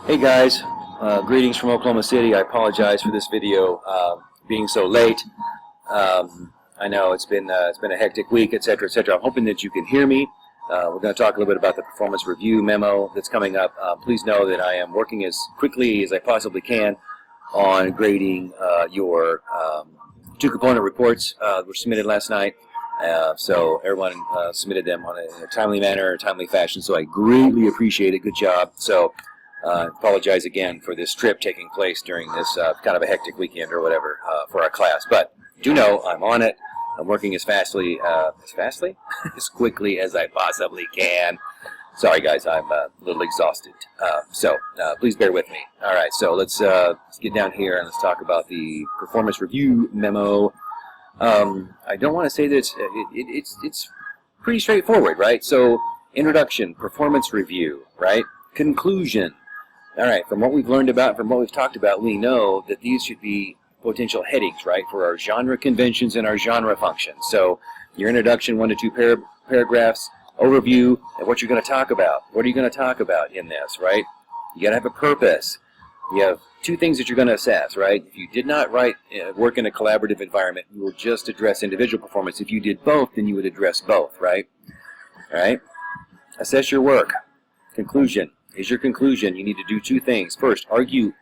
Hey guys, greetings from Oklahoma City. I apologize for this video being so late. I know it's been a hectic week, etc., etc. I'm hoping that you can hear me. We're going to talk a little bit about the performance review memo that's coming up. Please know that I am working as quickly as I possibly can on grading your two-component reports were submitted last night. So everyone submitted them in a timely manner, a timely fashion. So I greatly appreciate it. Good job. So. Apologize again for this trip taking place during this kind of a hectic weekend or whatever for our class. But do know I'm on it. I'm working as quickly as I possibly can. Sorry guys, I'm a little exhausted. So please bear with me. All right, so let's get down here and let's talk about the performance review memo. I don't want to say that it's pretty straightforward, right? So introduction, performance review, right? Conclusion. All right, from what we've learned about, from what we've talked about, we know that these should be potential headings, right, for our genre conventions and our genre functions. So your introduction, 1 to 2 paragraphs, overview, and what you're going to talk about. What are you going to talk about in this, right? You got to have a purpose. You have 2 things that you're going to assess, right? If you did not work in a collaborative environment, you will just address individual performance. If you did both, then you would address both, right? All right? Assess your work. Conclusion. Is your conclusion. You need to do 2 things. First, argue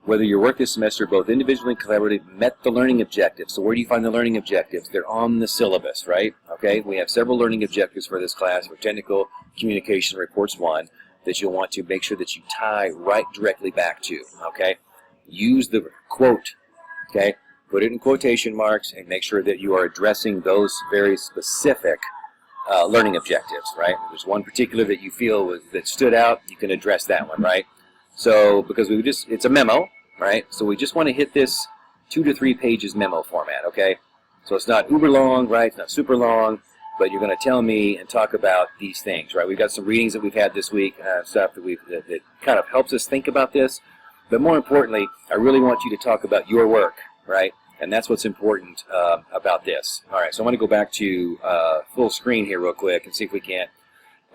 whether your work this semester, both individually and collaboratively, met the learning objectives. So where do you find the learning objectives? They're on the syllabus, right? Okay, we have several learning objectives for this class for Technical Communication Reports 1 that you'll want to make sure that you tie right directly back to, okay? Use the quote, okay? Put it in quotation marks and make sure that you are addressing those very specific learning objectives, right? If there's one particular that you feel that stood out, you can address that one, right? So, because it's a memo, right? So we just want to hit this 2 to 3 pages memo format, okay? So it's not uber long, right? It's not super long, but you're going to tell me and talk about these things, right? We've got some readings that we've had this week, stuff that kind of helps us think about this. But more importantly, I really want you to talk about your work, right? And that's what's important about this. All right, so I want to go back to full screen here real quick and see if we can.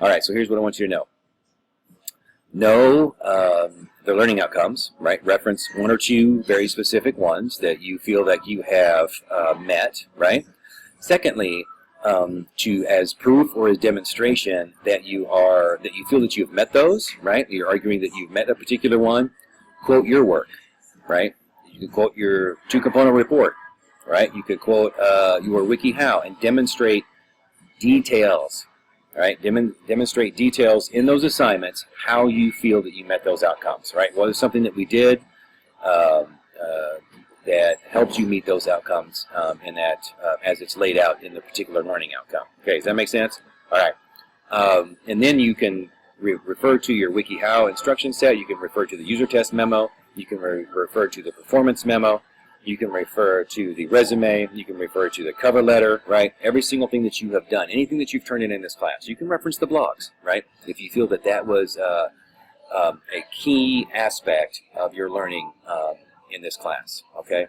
All right, so here's what I want you to know. Know the learning outcomes, right? Reference 1 or 2 very specific ones that you feel that you have met, right? Secondly, as proof or as demonstration that you feel that you've met those, right? You're arguing that you've met a particular one. Quote your work, right? You can quote your 2-component report, right? You could quote your WikiHow and demonstrate details, right? Demonstrate details in those assignments, how you feel that you met those outcomes, right? What is something that we did that helps you meet those outcomes in that as it's laid out in the particular learning outcome. Okay, does that make sense? All right. And then you can refer to your WikiHow instruction set. You can refer to the user test memo. You can refer to the performance memo. You can refer to the resume. You can refer to the cover letter, right? Every single thing that you have done, anything that you've turned in this class. You can reference the blogs, right? If you feel that that was a key aspect of your learning in this class, okay?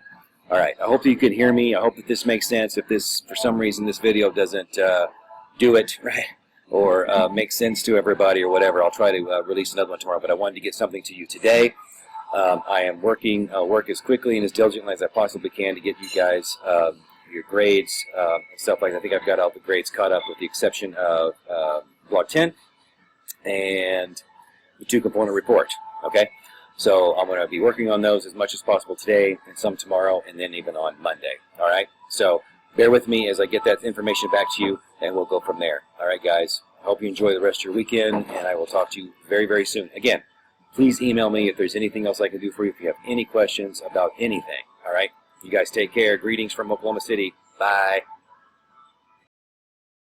All right, I hope that you can hear me. I hope that this makes sense. If this, for some reason, this video doesn't do it, right? Or make sense to everybody or whatever, I'll try to release another one tomorrow. But I wanted to get something to you today. I am working as quickly and as diligently as I possibly can to get you guys your grades and stuff like that. I think I've got all the grades caught up with the exception of Blog 10 and the 2-component report. Okay, so I'm going to be working on those as much as possible today and some tomorrow and then even on Monday. All right, so bear with me as I get that information back to you and we'll go from there. All right, guys, I hope you enjoy the rest of your weekend and I will talk to you very, very soon. Again, please email me if there's anything else I can do for you, if you have any questions about anything. All right? You guys take care. Greetings from Oklahoma City. Bye.